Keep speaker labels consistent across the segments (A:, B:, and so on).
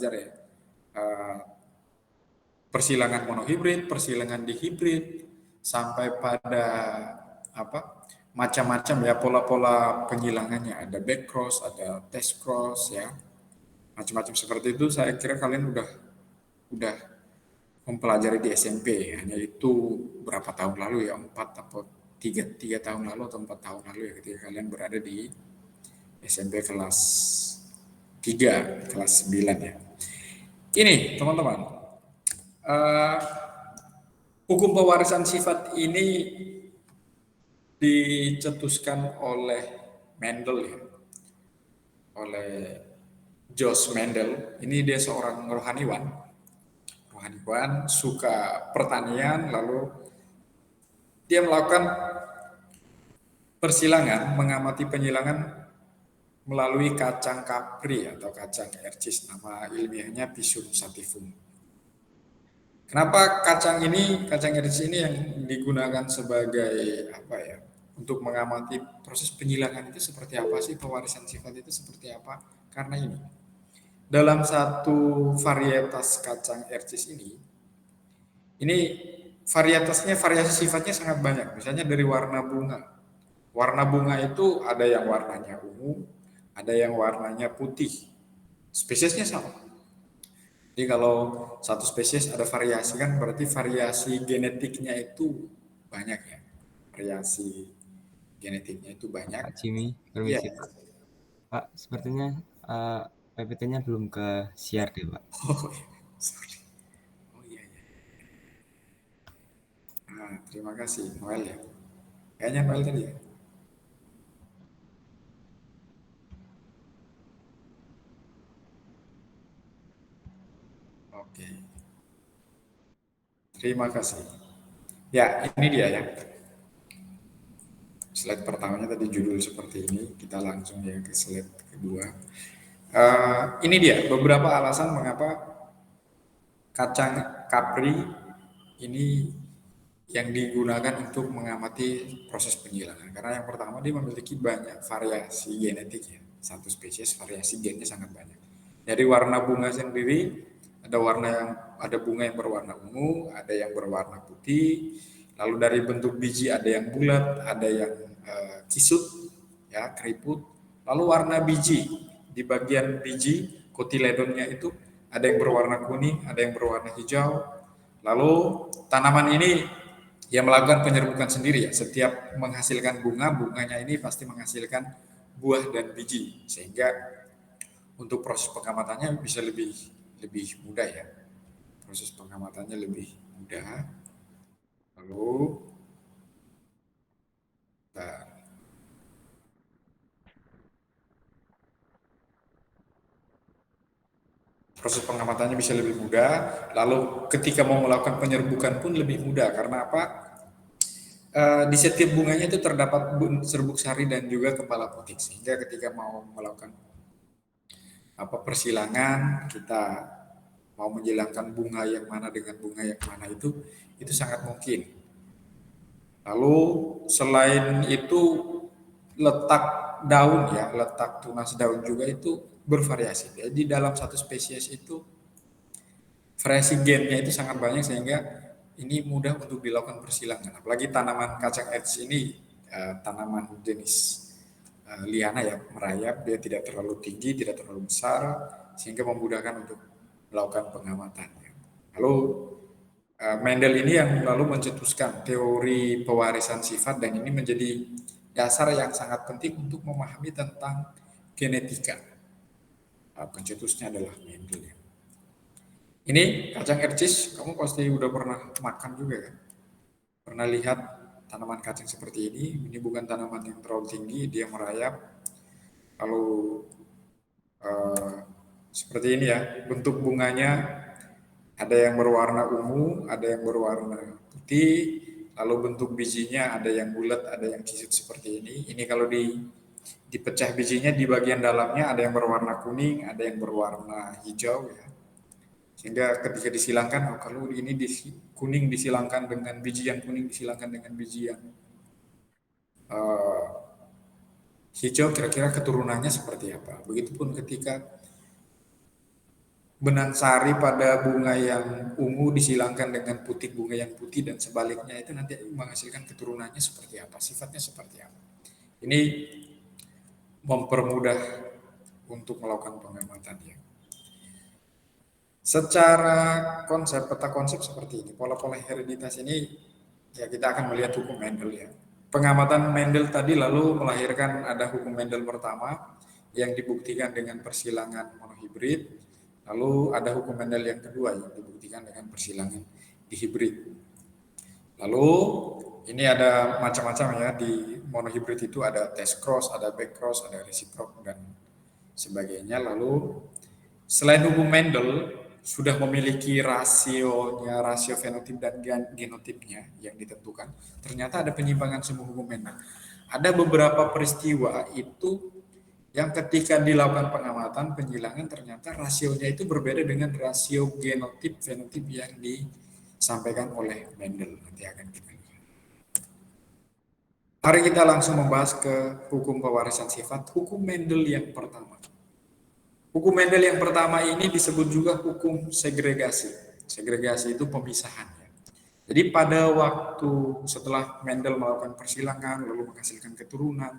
A: ya, persilangan monohibrid, persilangan dihibrid, sampai pada macam-macam ya pola-pola penyilangannya. Ada back cross, ada test cross ya, macam-macam seperti itu. Saya kira kalian udah mempelajari di SMP. Hanya itu berapa tahun lalu ya, 3 tahun lalu atau 4 tahun lalu ya, ketika kalian berada di SMP kelas 3, kelas 9 ya. Ini teman-teman, hukum pewarisan sifat ini dicetuskan oleh Mendel ya, oleh George Mendel. Ini dia seorang rohaniwan suka pertanian, lalu dia melakukan persilangan, mengamati penyilangan melalui kacang kapri atau kacang ercis, nama ilmiahnya Pisum sativum. Kenapa kacang ercis ini yang digunakan sebagai untuk mengamati proses penyilangan itu seperti apa sih, pewarisan sifat itu seperti apa? Karena ini, dalam satu varietas kacang ercis ini variasi sifatnya sangat banyak. Misalnya dari warna bunga. Warna bunga itu ada yang warnanya ungu, ada yang warnanya putih. Spesiesnya sama. Jadi kalau satu spesies ada variasi kan berarti variasi genetiknya itu banyak ya. Variasi genetiknya itu banyak.
B: Pak Jimmy,
A: Iya.
B: permisi Pak. Pak, sepertinya PPT-nya belum ke share deh Pak.
A: Oh, sorry. Oh iya. Nah, terima kasih Noel ya. Kayaknya Noel tadi ya. Oke. Terima kasih. Ya, ini dia ya. Slide pertamanya tadi judul seperti ini, kita langsung ya ke slide kedua. Ini dia beberapa alasan mengapa kacang kapri ini yang digunakan untuk mengamati proses penyilangan. Karena yang pertama dia memiliki banyak variasi genetik ya. Satu spesies variasi gennya sangat banyak. Dari warna bunga sendiri ada bunga yang berwarna ungu, ada yang berwarna putih. Lalu dari bentuk biji ada yang bulat, ada yang kisut ya, keriput. Lalu warna biji, di bagian biji kotiledonnya itu ada yang berwarna kuning, ada yang berwarna hijau. Lalu tanaman ini yang melakukan penyerbukan sendiri ya. Setiap menghasilkan bunganya ini pasti menghasilkan buah dan biji, sehingga untuk proses pengamatannya bisa lebih mudah ya. Proses pengamatannya lebih mudah. Lalu proses pengamatannya bisa lebih mudah. Lalu ketika mau melakukan penyerbukan pun lebih mudah. Karena apa? Di setiap bunganya itu terdapat serbuk sari dan juga kepala putik, sehingga ketika mau melakukan persilangan, kita mau menjilangkan bunga yang mana dengan bunga yang mana itu sangat mungkin. Lalu selain itu letak daun ya, letak tunas daun juga itu bervariasi. Jadi dalam satu spesies itu variasi gennya itu sangat banyak, sehingga ini mudah untuk dilakukan persilangan. Apalagi tanaman kacang ercis ini tanaman jenis liana ya, merayap, dia tidak terlalu tinggi, tidak terlalu besar, sehingga memudahkan untuk melakukan pengamatan. Lalu Mendel ini yang lalu mencetuskan teori pewarisan sifat, dan ini menjadi dasar yang sangat penting untuk memahami tentang genetika. Pencetusnya adalah Mendel ya. Ini kacang ercis, kamu pasti udah pernah makan juga kan? Pernah lihat tanaman kacang seperti ini? Ini bukan tanaman yang terlalu tinggi, dia merayap. Lalu seperti ini ya, bentuk bunganya ada yang berwarna ungu, ada yang berwarna putih. Lalu bentuk bijinya ada yang bulat, ada yang kisut seperti ini. Ini kalau dipecah bijinya, di bagian dalamnya ada yang berwarna kuning, ada yang berwarna hijau ya. Sehingga ketika disilangkan, kalau ini kuning disilangkan dengan biji yang kuning disilangkan dengan biji yang hijau, kira-kira keturunannya seperti apa. Begitupun ketika benang sari pada bunga yang ungu disilangkan dengan putih bunga yang putih dan sebaliknya, itu nanti menghasilkan keturunannya seperti apa, sifatnya seperti apa. Ini mempermudah untuk melakukan pengamatan ya. Secara konsep, peta konsep seperti ini, pola-pola hereditas ini ya kita akan melihat hukum Mendel ya. Pengamatan Mendel tadi lalu melahirkan ada hukum Mendel pertama yang dibuktikan dengan persilangan monohibrid, lalu ada hukum Mendel yang kedua yang dibuktikan dengan persilangan dihibrid. Lalu ini ada macam-macam ya, di monohibrid itu ada test cross, ada back cross, ada reciproc dan sebagainya. Lalu selain hukum Mendel sudah memiliki rasionya, rasio fenotip dan genotipnya yang ditentukan, ternyata ada penyimpangan semua hukum Mendel. Ada beberapa peristiwa itu yang ketika dilakukan pengamatan, penyilangan, ternyata rasionya itu berbeda dengan rasio genotip fenotip yang disampaikan oleh Mendel. Nanti akan kita lihat. Mari kita langsung membahas ke hukum pewarisan sifat, hukum Mendel yang pertama. Hukum Mendel yang pertama ini disebut juga hukum segregasi. Segregasi itu pemisahan. Jadi pada waktu setelah Mendel melakukan persilangan, lalu menghasilkan keturunan,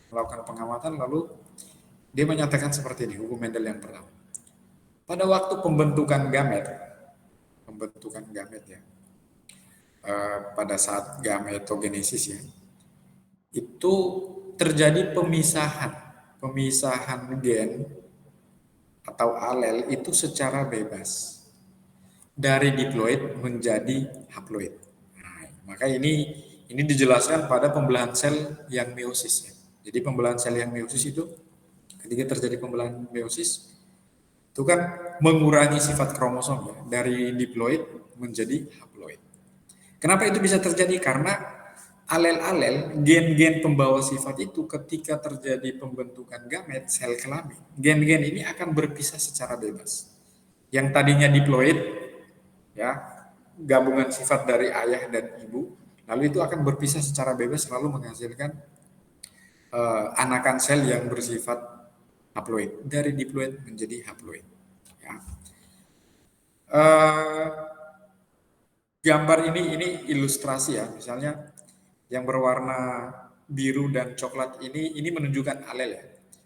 A: melakukan pengamatan, lalu dia menyatakan seperti ini, hukum Mendel yang pertama. Pada waktu pembentukan gamet ya, pada saat gametogenesis ya, itu terjadi pemisahan gen atau alel itu secara bebas dari diploid menjadi haploid. Nah, maka ini dijelaskan pada pembelahan sel yang meiosis ya. Jadi pembelahan sel yang meiosis itu ketika terjadi pembelahan meiosis itu kan mengurangi sifat kromosom ya, dari diploid menjadi haploid. Kenapa itu bisa terjadi? Karena alel-alel, gen-gen pembawa sifat itu ketika terjadi pembentukan gamet sel kelamin, gen-gen ini akan berpisah secara bebas. Yang tadinya diploid, ya, gabungan sifat dari ayah dan ibu, lalu itu akan berpisah secara bebas lalu menghasilkan anakan sel yang bersifat haploid, dari diploid menjadi haploid. Ya. Gambar ini ilustrasi ya, misalnya yang berwarna biru dan coklat ini menunjukkan alel ya.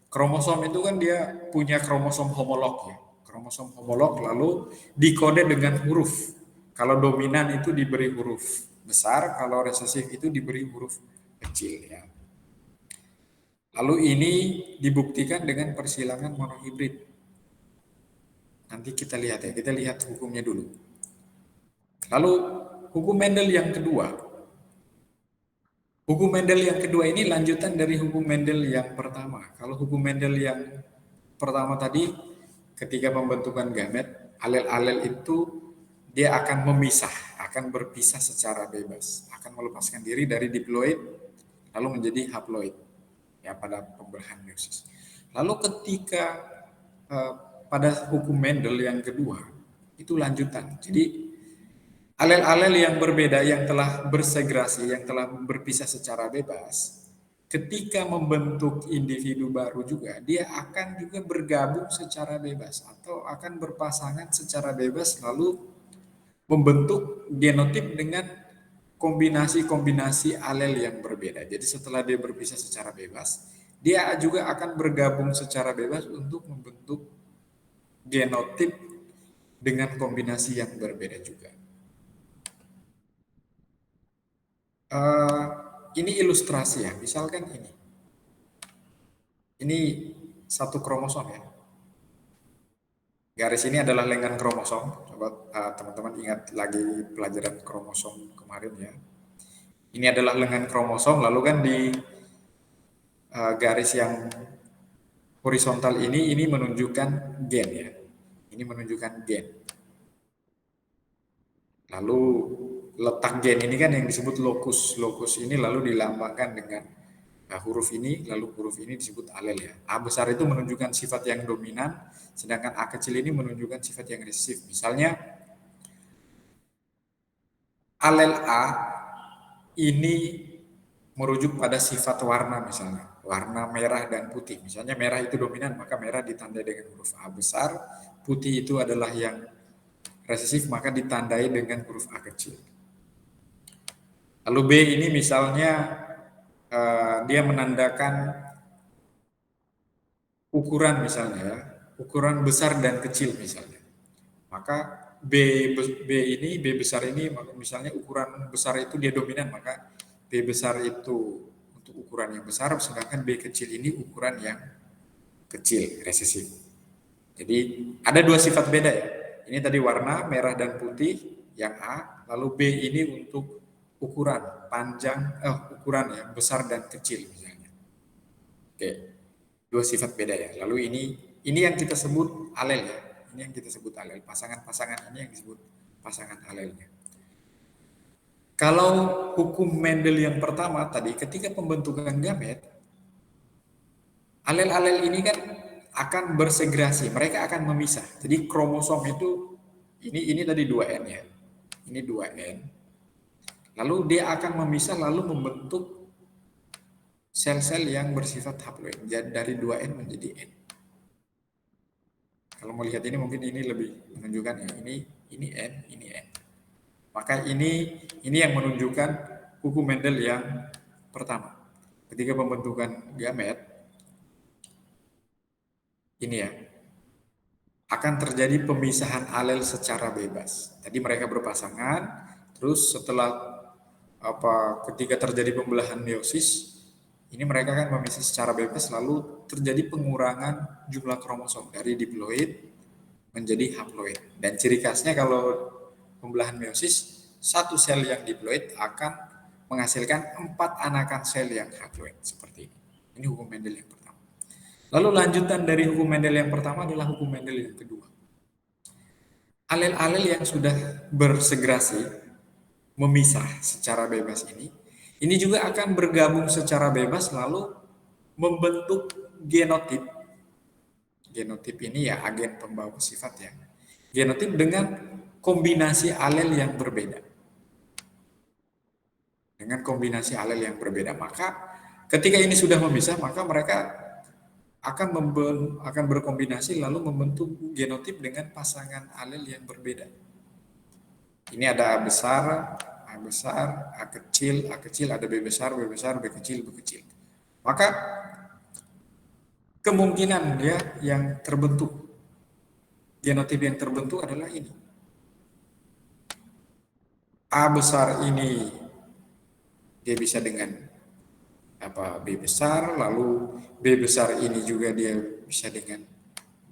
A: Kromosom itu kan dia punya kromosom homolog ya. Kromosom homolog lalu dikode dengan huruf. Kalau dominan itu diberi huruf besar, kalau resesif itu diberi huruf kecil ya. Lalu ini dibuktikan dengan persilangan monohibrid. Nanti kita lihat ya, kita lihat hukumnya dulu. Lalu hukum Mendel yang kedua. Hukum Mendel yang kedua ini lanjutan dari hukum Mendel yang pertama. Kalau hukum Mendel yang pertama tadi, ketika pembentukan gamet, alel-alel itu dia akan memisah, akan berpisah secara bebas, akan melepaskan diri dari diploid, lalu menjadi haploid, ya pada pembelahan meiosis. Lalu ketika pada hukum Mendel yang kedua, itu lanjutan. Jadi alel-alel yang berbeda yang telah bersegrasi, yang telah berpisah secara bebas, ketika membentuk individu baru juga, dia akan juga bergabung secara bebas atau akan berpasangan secara bebas lalu membentuk genotip dengan kombinasi-kombinasi alel yang berbeda. Jadi setelah dia berpisah secara bebas, dia juga akan bergabung secara bebas untuk membentuk genotip dengan kombinasi yang berbeda juga. Ini ilustrasi ya, misalkan ini satu kromosom ya. Garis ini adalah lengan kromosom. Coba teman-teman ingat lagi pelajaran kromosom kemarin ya. Ini adalah lengan kromosom, lalu kan di garis yang horizontal ini menunjukkan gen ya. Ini menunjukkan gen. Lalu letak gen ini kan yang disebut locus. Locus ini lalu dilambangkan dengan huruf ini, lalu huruf ini disebut alel ya. A besar itu menunjukkan sifat yang dominan, sedangkan A kecil ini menunjukkan sifat yang resesif. Misalnya alel A ini merujuk pada sifat warna misalnya. warna merah dan putih. Misalnya merah itu dominan, maka merah ditandai dengan huruf A besar, putih itu adalah yang resesif, maka ditandai dengan huruf A kecil. Lalu B ini misalnya dia menandakan ukuran misalnya ya, ukuran besar dan kecil misalnya. Maka B besar ini misalnya ukuran besar itu dia dominan, maka B besar itu untuk ukuran yang besar, sedangkan B kecil ini ukuran yang kecil, resesif. Jadi ada dua sifat beda ya. Ini tadi warna merah dan putih yang A, lalu B ini untuk ukuran panjang, ukuran ya besar dan kecil misalnya. Oke, dua sifat beda ya. Lalu ini yang kita sebut alel ya. Ini yang kita sebut alel. Pasangan-pasangan ini yang disebut pasangan alelnya. Kalau hukum Mendel yang pertama tadi, ketika pembentukan gamet, alel-alel ini kan akan bersegrasi, mereka akan memisah. Jadi kromosom itu ini tadi 2N ya. Ini 2N. Lalu dia akan memisah lalu membentuk sel-sel yang bersifat haploid. Jadi dari 2N menjadi N. Kalau mau lihat ini mungkin ini lebih menunjukkan ya. Ini N, ini N. Maka ini yang menunjukkan hukum Mendel yang pertama. Ketika pembentukan gamet, ini ya, akan terjadi pemisahan alel secara bebas. Tadi mereka berpasangan, terus setelah ketika terjadi pembelahan meiosis, ini mereka kan memisah secara bebas, lalu terjadi pengurangan jumlah kromosom dari diploid menjadi haploid. Dan ciri khasnya kalau pembelahan meiosis, satu sel yang diploid akan menghasilkan 4 anakan sel yang haploid seperti ini. Ini hukum Mendel yang pertama. Lalu lanjutan dari hukum Mendel yang pertama adalah hukum Mendel yang kedua. Alel-alel yang sudah bersegrasi memisah secara bebas ini juga akan bergabung secara bebas lalu membentuk genotip. Genotip ini ya agen pembawa sifat ya. Genotip dengan kombinasi alel yang berbeda. Dengan kombinasi alel yang berbeda. Maka ketika ini sudah memisah, maka mereka akan berkombinasi lalu membentuk genotip dengan pasangan alel yang berbeda. Ini ada A besar, A kecil, ada B besar, B kecil, B kecil. Maka kemungkinan dia yang terbentuk, genotip yang terbentuk adalah ini. A besar ini dia bisa dengan B besar, lalu B besar ini juga dia bisa dengan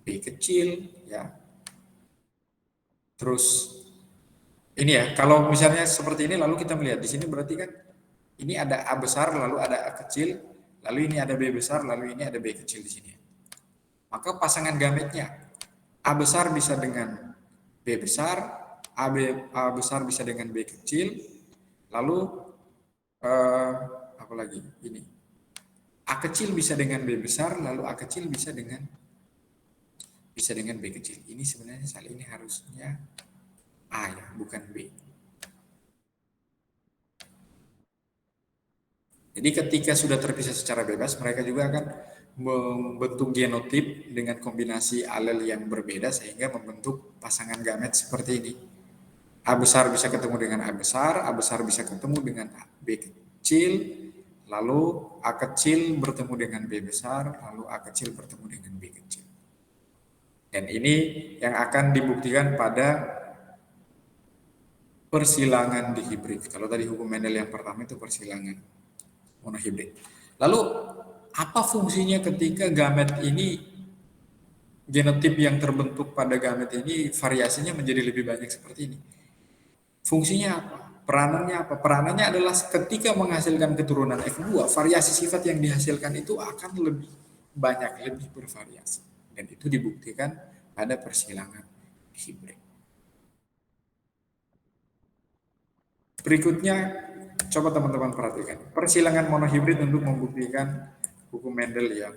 A: B kecil, ya. Terus ini ya, kalau misalnya seperti ini, lalu kita melihat di sini berarti kan ini ada A besar, lalu ada A kecil, lalu ini ada B besar, lalu ini ada B kecil di sini. Maka pasangan gametnya A besar bisa dengan B besar, A besar bisa dengan B kecil, lalu apa lagi ini A kecil bisa dengan B besar, lalu A kecil bisa dengan B kecil. Ini sebenarnya ini harusnya A ya, bukan B. Jadi ketika sudah terpisah secara bebas, mereka juga akan membentuk genotip dengan kombinasi alel yang berbeda sehingga membentuk pasangan gamet seperti ini. A besar bisa ketemu dengan A besar bisa ketemu dengan B kecil, lalu A kecil bertemu dengan B besar, lalu A kecil bertemu dengan B kecil. Dan ini yang akan dibuktikan pada persilangan dihibrid. Kalau tadi hukum Mendel yang pertama itu persilangan monohibrid. Lalu apa fungsinya ketika gamet ini, genotip yang terbentuk pada gamet ini variasinya menjadi lebih banyak seperti ini? Fungsinya apa? Peranannya apa? Peranannya adalah ketika menghasilkan keturunan F2, variasi sifat yang dihasilkan itu akan lebih banyak, lebih bervariasi. Dan itu dibuktikan pada persilangan hibrid. Berikutnya, coba teman-teman perhatikan. Persilangan monohibrid untuk membuktikan hukum Mendel yang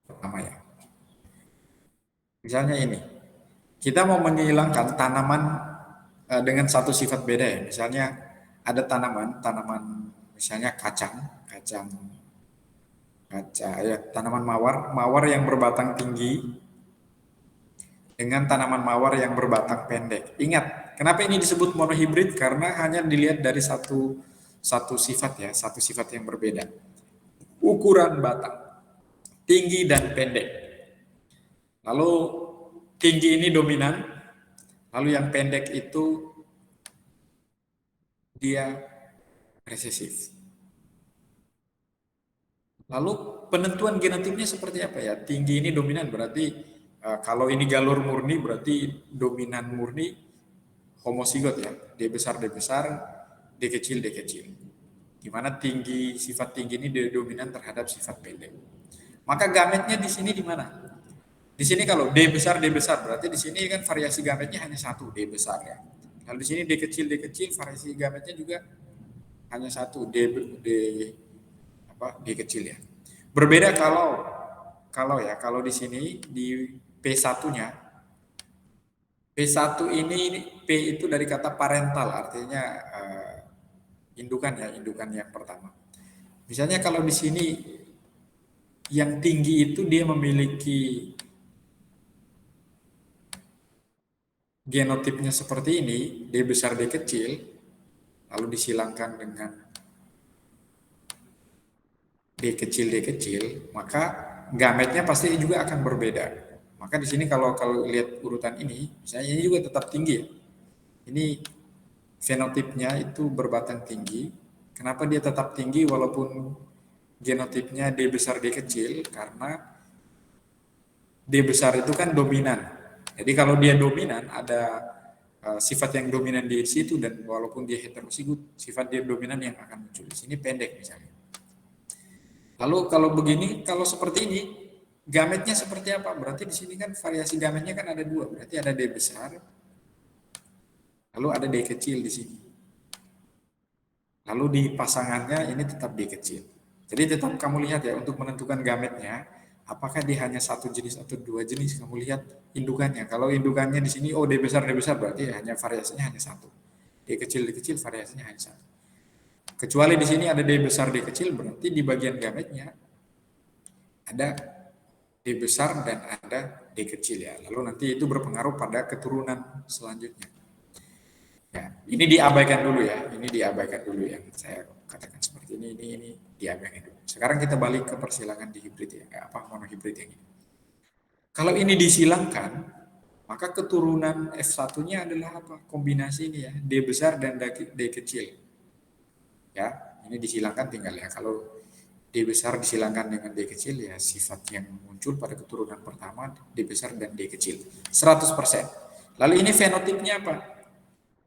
A: pertama ya. Misalnya ini, kita mau menghilangkan tanaman dengan satu sifat beda ya. Misalnya ada tanaman misalnya kacang kaca ya, tanaman mawar yang berbatang tinggi dengan tanaman mawar yang berbatang pendek. Ingat, kenapa ini disebut monohibrid? Karena hanya dilihat dari satu sifat ya, satu sifat yang berbeda. Ukuran batang, tinggi dan pendek. Lalu tinggi ini dominan, lalu yang pendek itu dia resesif. Lalu penentuan genotipnya seperti apa ya? Tinggi ini dominan berarti kalau ini galur murni berarti dominan murni homozigot ya. D besar, D kecil, D kecil. Di mana tinggi sifat tinggi ini dominan terhadap sifat pendek. Maka gametnya di sini di mana? Di sini kalau D besar berarti di sini kan variasi gametnya hanya satu, D besar ya. Lalu di sini D kecil, variasi gametnya juga hanya satu, D kecil ya. Berbeda kalau di sini di P1-nya, P1 ini P itu dari kata parental, artinya indukan ya, indukan yang pertama. Misalnya kalau di sini yang tinggi itu dia memiliki genotipnya seperti ini, D besar D kecil, lalu disilangkan dengan D kecil, maka gametnya pasti juga akan berbeda. Maka di sini kalau lihat urutan ini, misalnya ini juga tetap tinggi ya. Ini fenotipnya itu berbatang tinggi. Kenapa dia tetap tinggi walaupun genotipnya D besar D kecil? Karena D besar itu kan dominan. Jadi kalau dia dominan ada sifat yang dominan di situ dan walaupun dia heterozigot, sifat dia dominan yang akan muncul. Di sini pendek misalnya. Lalu kalau begini, kalau seperti ini, gametnya seperti apa? Berarti di sini kan variasi gametnya kan ada dua. Berarti ada D besar, lalu ada D kecil di sini. Lalu di pasangannya ini tetap D kecil. Jadi tetap kamu lihat ya untuk menentukan gametnya, apakah dia hanya satu jenis atau dua jenis, kamu lihat indukannya. Kalau indukannya di sini, oh D besar berarti hanya variasinya hanya satu. D kecil variasinya hanya satu. Kecuali di sini ada D besar D kecil, berarti di bagian gametnya ada D besar dan ada D kecil ya. Lalu nanti itu berpengaruh pada keturunan selanjutnya. Ya, ini diabaikan dulu ya. Ini diabaikan dulu yang saya katakan seperti ini diabaikan dulu. Sekarang kita balik ke persilangan di hibrid ya, monohibrid yang ini. Kalau ini disilangkan, maka keturunan F1-nya adalah apa? Kombinasi ini ya, D besar dan D kecil. Ya, ini disilangkan tinggal ya. Kalau D besar disilangkan dengan D kecil ya sifat yang muncul pada keturunan pertama D besar dan D kecil 100%. Lalu ini fenotipnya apa?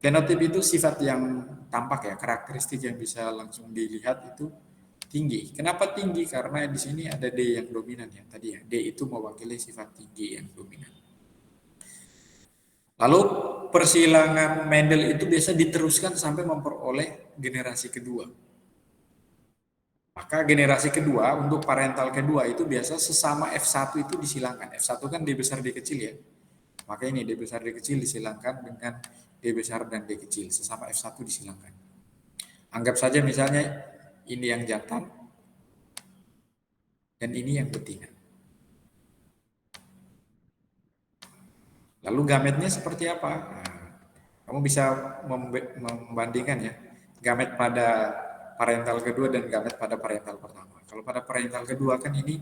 A: Fenotip itu sifat yang tampak ya, karakteristik yang bisa langsung dilihat itu tinggi. Kenapa tinggi? Karena di sini ada D yang dominan ya tadi ya. D itu mewakili sifat tinggi yang dominan. Lalu persilangan Mendel itu biasa diteruskan sampai memperoleh generasi kedua. Maka generasi kedua untuk parental kedua itu biasa sesama F1 itu disilangkan. F1 kan D besar D kecil ya. Maka ini D besar D kecil disilangkan dengan D besar dan D kecil. Sesama F1 disilangkan. Anggap saja misalnya ini yang jantan dan ini yang betina. Lalu gametnya seperti apa? Nah, kamu bisa membandingkan ya. Gamet pada parental kedua dan gamet pada parental pertama. Kalau pada parental kedua kan ini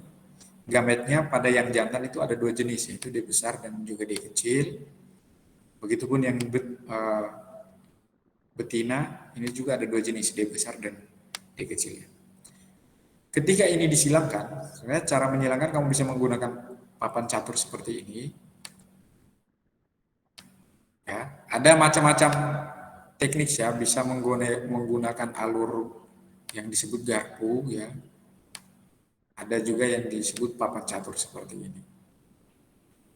A: gametnya pada yang jantan itu ada dua jenis, yaitu D besar dan juga D kecil. Begitupun yang betina ini juga ada dua jenis, D besar dan D kecil. Ketika ini disilangkan, sebenarnya cara menyilangkan kamu bisa menggunakan papan catur seperti ini. Ya, ada macam-macam teknik ya, bisa menggunakan alur yang disebut garpu ya. Ada juga yang disebut papan catur seperti ini.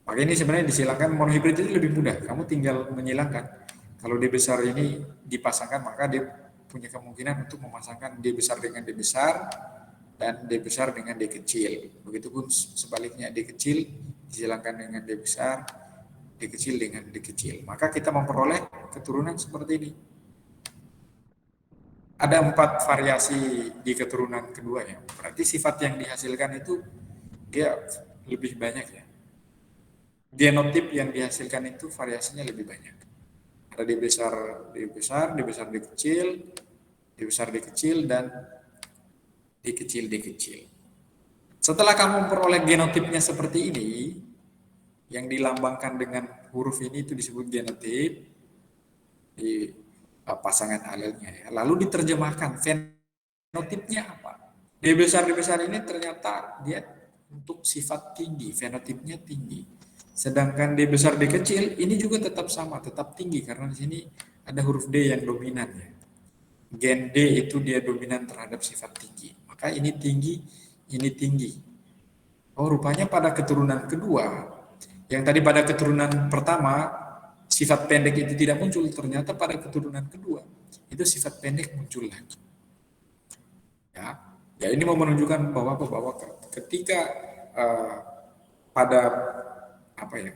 A: Maka ini sebenarnya disilangkan monohibrid itu lebih mudah. Kamu tinggal menyilangkan. Kalau D besar ini dipasangkan maka dia punya kemungkinan untuk memasangkan D besar dengan D besar dan D besar dengan D kecil. Begitupun sebaliknya D kecil disilangkan dengan D besar, D kecil dengan D kecil. Maka kita memperoleh keturunan seperti ini. ada 4 variasi di keturunan kedua ya. Berarti sifat yang dihasilkan itu dia lebih banyak ya. Genotip yang dihasilkan itu variasinya lebih banyak. Ada di besar, di besar, di besar, di kecil, di besar, di kecil, dan di kecil, di kecil. Setelah kamu memperoleh genotipnya seperti ini, yang dilambangkan dengan huruf ini itu disebut genotip di pasangan alelnya ya. Lalu diterjemahkan fenotipnya apa? Di besar ini ternyata dia untuk sifat tinggi, fenotipnya tinggi. Sedangkan di besar di kecil ini juga tetap sama, tetap tinggi karena di sini ada huruf D yang dominan ya. Gen D itu dia dominan terhadap sifat tinggi. Maka ini tinggi, ini tinggi. Oh, rupanya pada keturunan kedua, yang tadi pada keturunan pertama sifat pendek itu tidak muncul, ternyata pada keturunan kedua itu sifat pendek muncul lagi. Ya, ini mau menunjukkan bahwa ketika pada apa ya,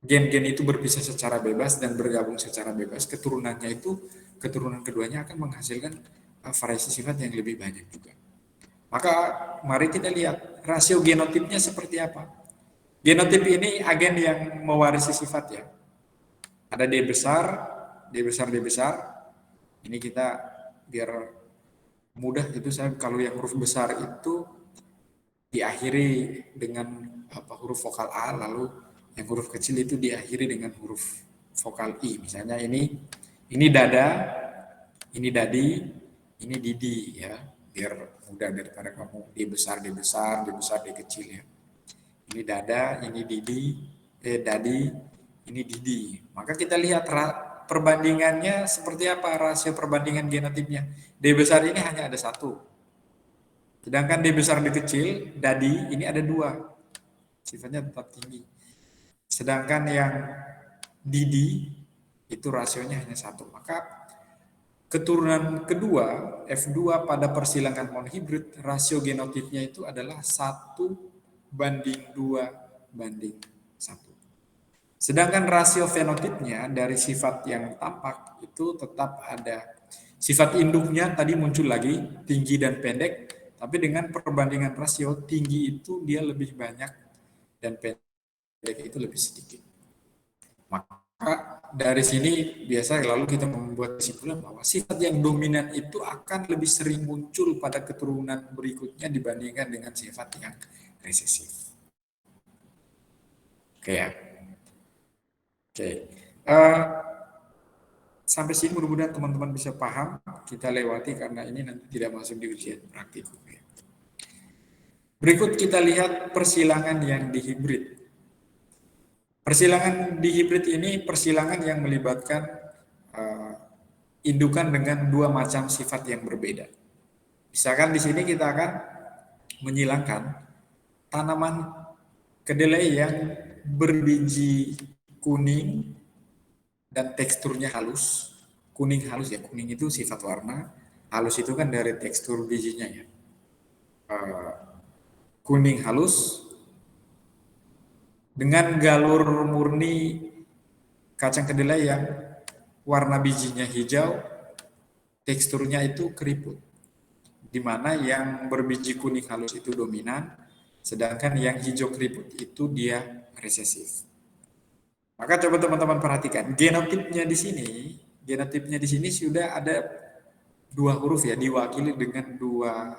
A: gen-gen itu berpisah secara bebas dan bergabung secara bebas, keturunan keduanya akan menghasilkan variasi sifat yang lebih banyak juga. Maka mari kita lihat rasio genotipnya seperti apa. Genotip ini agen yang mewarisi sifat ya. Ada D besar, D besar, D besar. Ini kita biar mudah itu saya kalau yang huruf besar itu diakhiri dengan huruf vokal A, lalu yang huruf kecil itu diakhiri dengan huruf vokal I. Misalnya ini dada, ini dadi, ini didi ya. Biar mudah daripada kamu D besar, D besar, D besar, D kecil ya. Ini dada, ini dadi, ini didi. Maka kita lihat perbandingannya seperti apa, rasio perbandingan genotipnya. D besar ini hanya ada 1. Sedangkan D besar, D kecil, dadi ini ada 2. Sifatnya tetap tinggi. Sedangkan yang didi itu rasionya hanya 1. Maka keturunan kedua, F2 pada persilangan monhibrid, rasio genotipnya itu adalah 1:2:1. Sedangkan rasio fenotipnya dari sifat yang tampak itu tetap ada. Sifat induknya tadi muncul lagi, tinggi dan pendek, tapi dengan perbandingan rasio, tinggi itu dia lebih banyak dan pendek itu lebih sedikit. Maka dari sini biasa lalu kita membuat kesimpulan bahwa sifat yang dominan itu akan lebih sering muncul pada keturunan berikutnya dibandingkan dengan sifat yang resesif. Oke ya. Oke. Sampai sini mudah-mudahan teman-teman bisa paham. Kita lewati karena ini nanti tidak masuk di ujian praktikum. Berikut kita lihat persilangan yang dihibrid. Persilangan dihibrid ini persilangan yang melibatkan indukan dengan 2 macam sifat yang berbeda. Misalkan di sini kita akan menyilangkan tanaman kedelai yang berbiji kuning dan teksturnya halus. Kuning halus ya, kuning itu sifat warna, halus itu kan dari tekstur bijinya ya. Kuning halus dengan galur murni kacang kedelai yang warna bijinya hijau, teksturnya itu keriput. Di mana yang berbiji kuning halus itu dominan, sedangkan yang hijau keriput itu dia resesif. Maka coba teman-teman perhatikan, genotipnya di sini sudah ada 2 huruf ya, diwakili dengan dua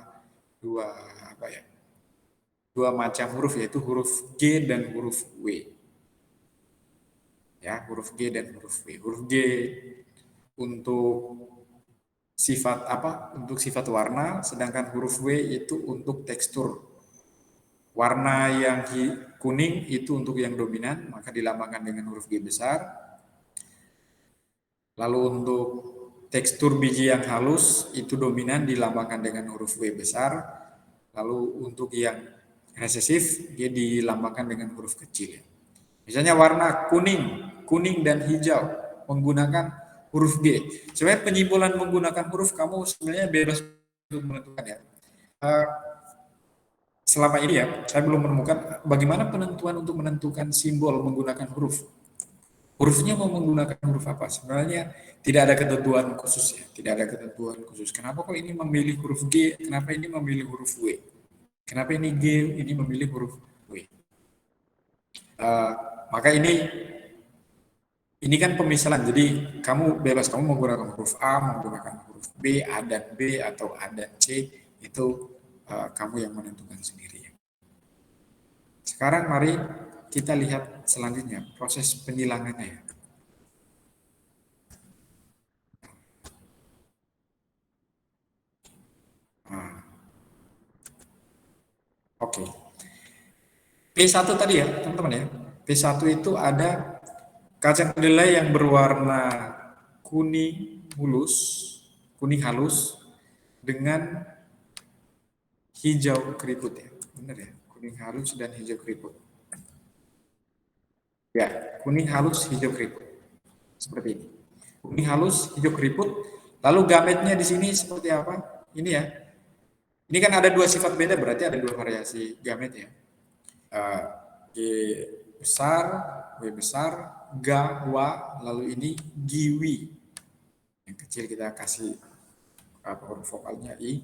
A: macam huruf, yaitu huruf G dan huruf W. Ya, huruf G dan huruf W. Huruf G untuk sifat Untuk sifat warna, sedangkan huruf W itu untuk tekstur. Warna yang kuning itu untuk yang dominan, maka dilambangkan dengan huruf G besar. Lalu untuk tekstur biji yang halus itu dominan, dilambangkan dengan huruf W besar. Lalu untuk yang resesif dia dilambangkan dengan huruf kecil. Misalnya warna kuning dan hijau menggunakan huruf G. Sebenarnya penyimpulan menggunakan huruf kamu sebenarnya bebas untuk menentukan ya. Selama ini ya, saya belum menemukan bagaimana penentuan untuk menentukan simbol menggunakan huruf. Hurufnya mau menggunakan huruf apa? Sebenarnya tidak ada ketentuan khusus ya, tidak ada ketentuan khusus. Kenapa kok ini memilih huruf G, kenapa ini memilih huruf W? Kenapa ini G, ini memilih huruf W? Uh, maka ini kan pemisalan, jadi kamu bebas, kamu menggunakan huruf A, menggunakan huruf B, A dan B, atau A dan C, itu kamu yang menentukan sendiri. Sekarang mari kita lihat selanjutnya, proses penilangannya. Nah, oke. P1 tadi ya, teman-teman ya. P1 itu ada kacang kedelai yang berwarna kuning halus dengan hijau keriput ya. Benar ya, kuning halus dan hijau keriput. Ya, kuning halus hijau keriput. Seperti ini. Kuning halus hijau keriput. Lalu gametnya di sini seperti apa? Ini ya. Ini kan ada dua sifat beda, berarti ada dua variasi gamet ya. G besar, W besar, Ga, Wa, lalu ini Giwi. Yang kecil kita kasih huruf vokalnya I,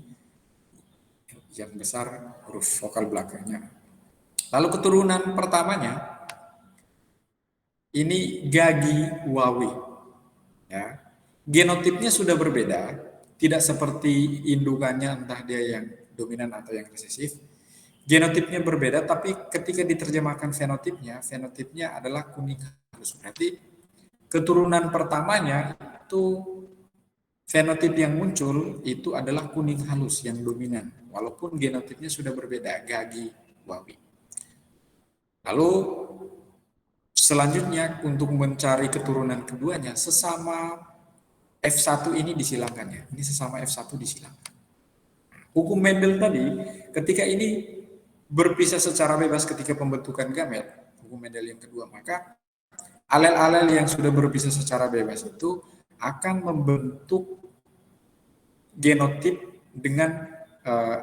A: yang besar huruf vokal belakangnya. Lalu keturunan pertamanya ini Gagi, Wawi. Ya. Genotipnya sudah berbeda, tidak seperti indungannya entah dia yang dominan atau yang resesif. Genotipnya berbeda, tapi ketika diterjemahkan fenotipnya adalah kuning halus. Berarti keturunan pertamanya itu fenotip yang muncul itu adalah kuning halus yang dominan, walaupun genotipnya sudah berbeda, Gagi, Wawi. Lalu selanjutnya untuk mencari keturunan keduanya, sesama F1 ini disilangkan ya. Ini sesama F1 disilangkan. Hukum Mendel tadi, ketika ini berpisah secara bebas ketika pembentukan gamet, hukum Mendel yang kedua, maka alel-alel yang sudah berpisah secara bebas itu akan membentuk genotip dengan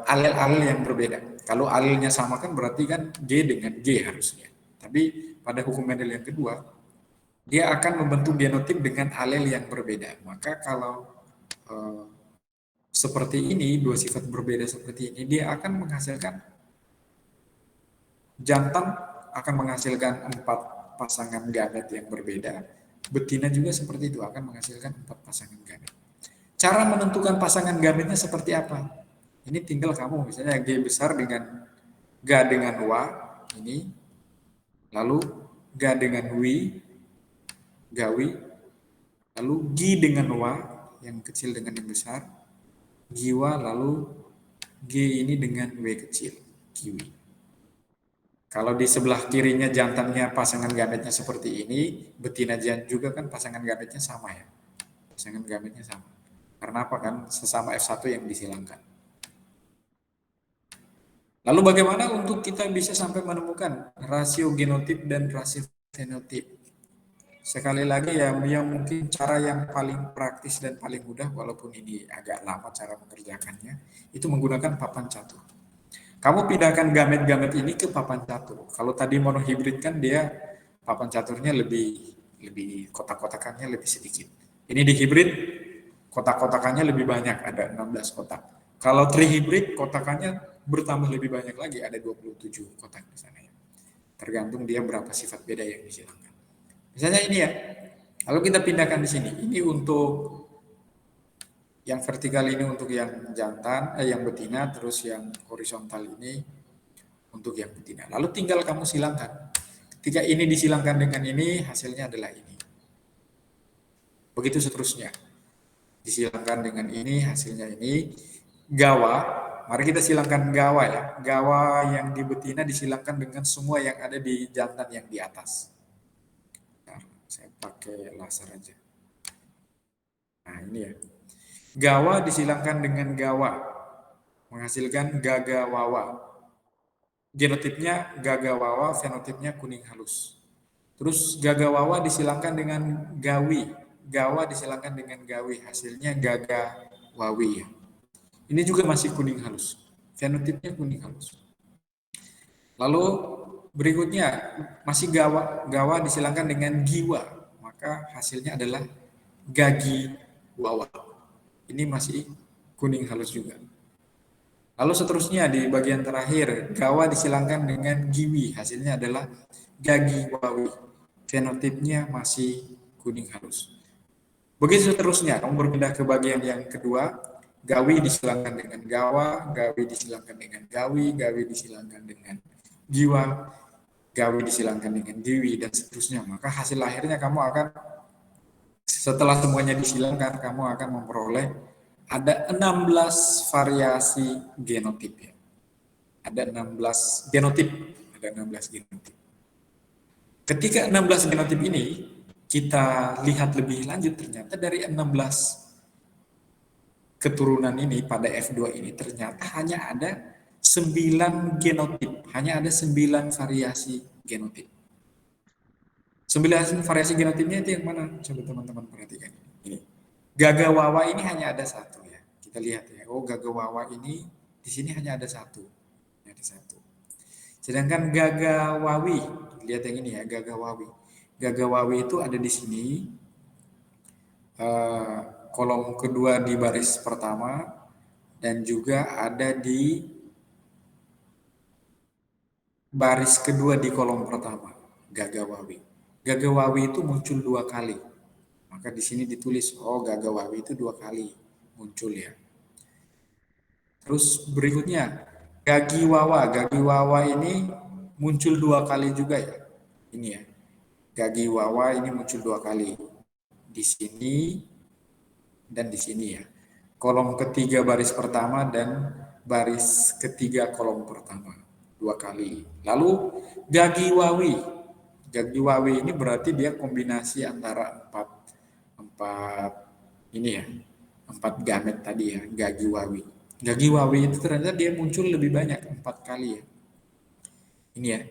A: alel-alel yang berbeda. Kalau alelnya sama kan berarti kan G dengan G harusnya. Tapi pada hukum Mendel yang kedua, dia akan membentuk genotip dengan alel yang berbeda. Maka kalau seperti ini, dua sifat berbeda seperti ini, dia akan menghasilkan jantan akan menghasilkan 4 pasangan gamet yang berbeda. Betina juga seperti itu, akan menghasilkan 4 pasangan gamet. Cara menentukan pasangan gametnya seperti apa? Ini tinggal kamu, misalnya G besar dengan Ga dengan Wa, ini. Lalu Ga dengan Wi, Gawi. Lalu Gi dengan Wa, yang kecil dengan yang besar. Giwa, lalu G ini dengan W kecil, Giwi. Kalau di sebelah kirinya jantannya pasangan gametnya seperti ini, betina juga kan pasangan gametnya sama ya. Pasangan gametnya sama. Karena apa kan? Sesama F1 yang disilangkan. Lalu bagaimana untuk kita bisa sampai menemukan rasio genotip dan rasio fenotip? Sekali lagi ya, yang mungkin cara yang paling praktis dan paling mudah, walaupun ini agak lama cara mengerjakannya, itu menggunakan papan catur. Kamu pindahkan gamet-gamet ini ke papan catur. Kalau tadi monohibrid kan dia papan caturnya lebih kotak-kotakannya lebih sedikit. Ini di hibrid kotak-kotakannya lebih banyak, ada 16 kotak. Kalau trihibrid kotakannya bertambah lebih banyak lagi, ada 27 kotak di sana ya. Tergantung dia berapa sifat beda yang disilangkan. Misalnya ini ya. Lalu kita pindahkan di sini. Ini untuk yang vertikal ini untuk yang jantan, yang betina, terus yang horizontal ini untuk yang betina. Lalu tinggal kamu silangkan. Ketika ini disilangkan dengan ini, hasilnya adalah ini. Begitu seterusnya. Disilangkan dengan ini, hasilnya ini. Gawa, mari kita silangkan gawa ya. Gawa yang di betina disilangkan dengan semua yang ada di jantan yang di atas. Nah, saya pakai laser aja. Nah, ini ya. Gawa disilangkan dengan gawa, menghasilkan gagawawa. Genotipnya gagawawa, fenotipnya kuning halus. Terus gagawawa disilangkan dengan gawi, gawa disilangkan dengan gawi, hasilnya gagawawi. Ini juga masih kuning halus, fenotipnya kuning halus. Lalu berikutnya masih gawa disilangkan dengan giwa, maka hasilnya adalah gagi wawa. Ini masih kuning halus juga. Lalu seterusnya di bagian terakhir, gawa disilangkan dengan giwi. Hasilnya adalah gagi wawi. Fenotipnya masih kuning halus. Begitu seterusnya, kamu berpindah ke bagian yang kedua, gawi disilangkan dengan gawa, gawi disilangkan dengan gawi, gawi disilangkan dengan giwa, gawi disilangkan dengan giwi, dan seterusnya. Maka hasil akhirnya kamu akan, setelah semuanya disilangkan, kamu akan memperoleh ada 16 variasi genotip ya. Ada 16 genotip, ada 16 genotip. Ketika 16 genotip ini kita lihat lebih lanjut, ternyata dari 16 keturunan ini pada F2 ini ternyata hanya ada 9 genotip, hanya ada 9 variasi genotip. 9 variasi genotipnya itu yang mana? Coba teman-teman perhatikan. Ini. Gagawawa ini hanya ada satu ya. Kita lihat ya. Oh, Gagawawa ini di sini hanya ada satu. Ada satu. Sedangkan Gagawawi, lihat yang ini ya, Gagawawi. Gagawawi itu ada di sini, kolom kedua di baris pertama, dan juga ada di baris kedua di kolom pertama, Gagawawi. Gagawawi itu muncul 2 kali. Maka di sini ditulis, oh Gagawawi itu 2 kali muncul ya. Terus berikutnya, Gagiwawa. Gagiwawa ini muncul 2 kali juga ya. Ini ya. Gagiwawa ini muncul 2 kali. Di sini dan di sini ya. Kolom ketiga baris pertama dan baris ketiga kolom pertama. 2 kali. Lalu Gagiwawi. Gagiwawi ini berarti dia kombinasi antara 4 ini ya. 4 gamet tadi ya, Gagiwawi. Gagiwawi itu ternyata dia muncul lebih banyak, 4 kali ya. Ini ya.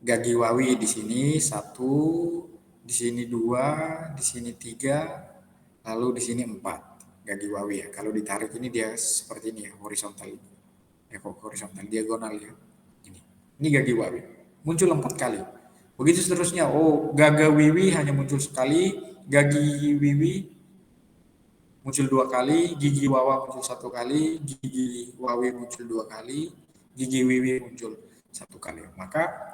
A: Gagiwawi di sini 1, di sini 2, di sini 3, lalu di sini 4. Gagiwawi ya. Kalau ditarik ini dia seperti ini ya, horizontal. Ya kok horizontal, diagonal ya. Ini Gagiwawi. Muncul 4 kali. Begitu seterusnya. Oh, Gagawiwi hanya muncul sekali, Gagiwiwi muncul 2 kali, Gigiwawa muncul 1 kali, Gigiwawi muncul 2 kali, Gigiwiwi muncul 1 kali. Maka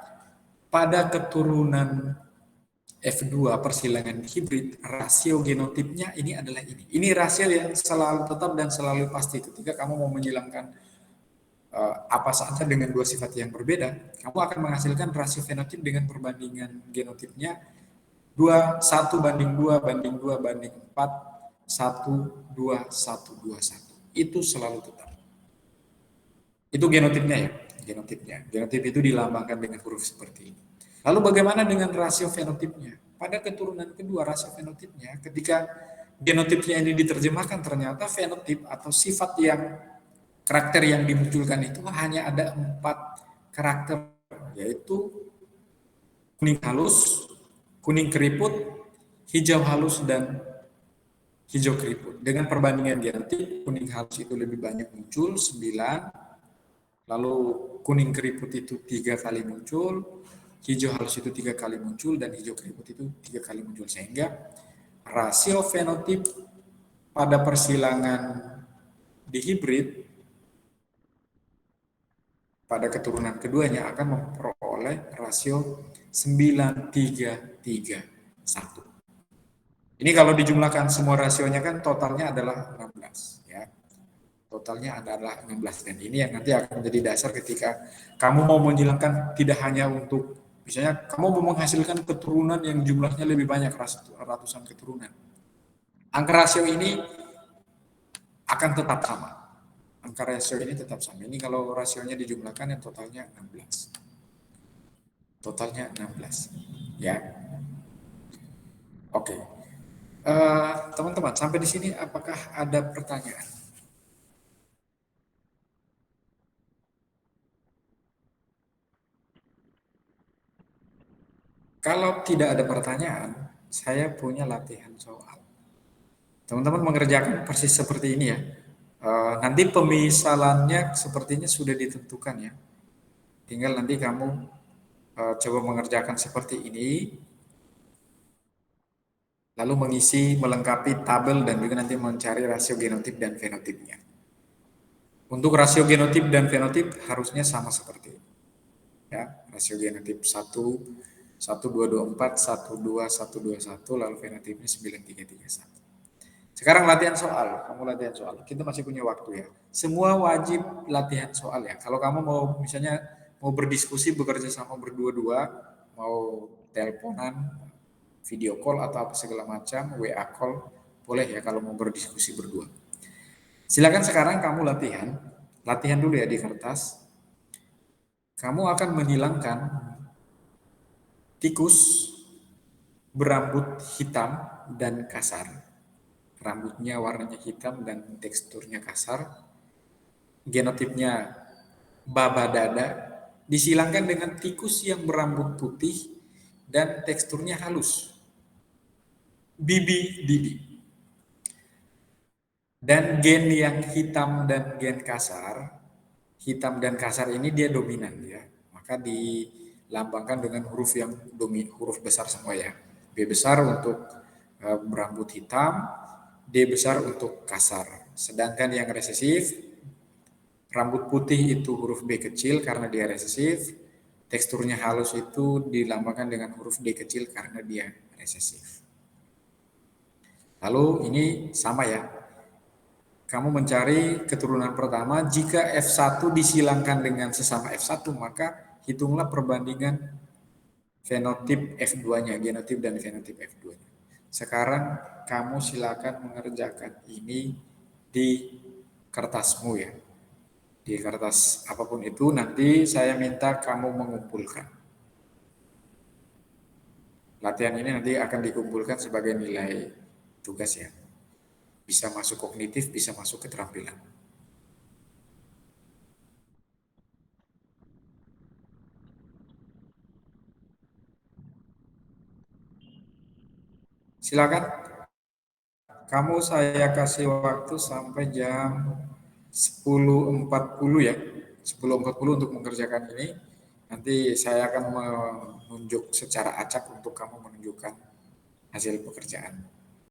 A: pada keturunan F2 persilangan hibrid, rasio genotipnya ini adalah ini. Ini rasio yang selalu tetap dan selalu pasti. Ketika kamu mau menghilangkan apa saja dengan 2 sifat yang berbeda, kamu akan menghasilkan rasio fenotip dengan perbandingan genotipnya 1 banding 2 banding 2 banding 4, 1, 2, 1, 2, 1. Itu selalu tetap. Itu genotipnya ya. Genotip itu dilambangkan dengan huruf seperti ini. Lalu bagaimana dengan rasio fenotipnya? Pada keturunan kedua, rasio fenotipnya ketika genotipnya ini diterjemahkan, ternyata fenotip atau sifat yang karakter yang dimunculkan itu hanya ada 4 karakter, yaitu kuning halus, kuning keriput, hijau halus, dan hijau keriput. Dengan perbandingan genotip, kuning halus itu lebih banyak muncul, 9. Lalu kuning keriput itu 3 kali muncul, hijau halus itu 3 kali muncul, dan hijau keriput itu 3 kali muncul. Sehingga rasio fenotip pada persilangan di hibrid pada keturunan keduanya akan memperoleh rasio 9331. Ini kalau dijumlahkan semua rasionya kan totalnya adalah 16 ya. Totalnya adalah 16, dan ini yang nanti akan menjadi dasar ketika kamu mau menghilangkan, tidak hanya untuk misalnya kamu mau menghasilkan keturunan yang jumlahnya lebih banyak, ratusan keturunan. Angka rasio ini akan tetap sama. Angka rasio ini tetap sama. Ini kalau rasionya dijumlahkan yang totalnya 16. Totalnya 16. Ya. Oke. Teman-teman, sampai di sini apakah ada pertanyaan? Kalau tidak ada pertanyaan, saya punya latihan soal. Teman-teman mengerjakan persis seperti ini ya. Nanti pemisalannya sepertinya sudah ditentukan ya. Tinggal nanti kamu coba mengerjakan seperti ini. lalu mengisi, melengkapi tabel dan juga nanti mencari rasio genotip dan fenotipnya. Untuk rasio genotip dan fenotip harusnya sama seperti ini. Ya, rasio genotip 1, 1224, 12, 121, lalu fenotipnya 9331. Sekarang latihan soal, kamu latihan soal. Kita masih punya waktu ya. Semua wajib latihan soal ya. Kalau kamu mau misalnya mau berdiskusi, bekerja sama berdua-dua, mau teleponan, video call atau apa segala macam, WA call, boleh ya kalau mau berdiskusi berdua. Silakan sekarang kamu latihan dulu ya di kertas. Kamu akan menghilangkan tikus berambut hitam dan kasar. Rambutnya warnanya hitam dan teksturnya kasar. Genotipnya baba dada. Disilangkan dengan tikus yang berambut putih dan teksturnya halus. Bibi Didi. Dan gen yang hitam dan gen kasar, hitam dan kasar ini dia dominan ya. Maka dilambangkan dengan huruf yang huruf besar semua ya. B besar untuk berambut hitam, D besar untuk kasar. Sedangkan yang resesif, rambut putih itu huruf B kecil karena dia resesif, teksturnya halus itu dilambangkan dengan huruf D kecil karena dia resesif. Lalu ini sama ya, kamu mencari keturunan pertama, jika F1 disilangkan dengan sesama F1, maka hitunglah perbandingan fenotip F2-nya, genotip dan fenotip F2-nya. Sekarang kamu silakan mengerjakan ini di kertasmu ya. Di kertas apapun itu, nanti saya minta kamu mengumpulkan. Latihan ini nanti akan dikumpulkan sebagai nilai tugas ya. Bisa masuk kognitif, bisa masuk keterampilan. Silakan. Kamu saya kasih waktu sampai jam 10.40 ya. 10.40 untuk mengerjakan ini. Nanti saya akan menunjuk secara acak untuk kamu menunjukkan hasil pekerjaan.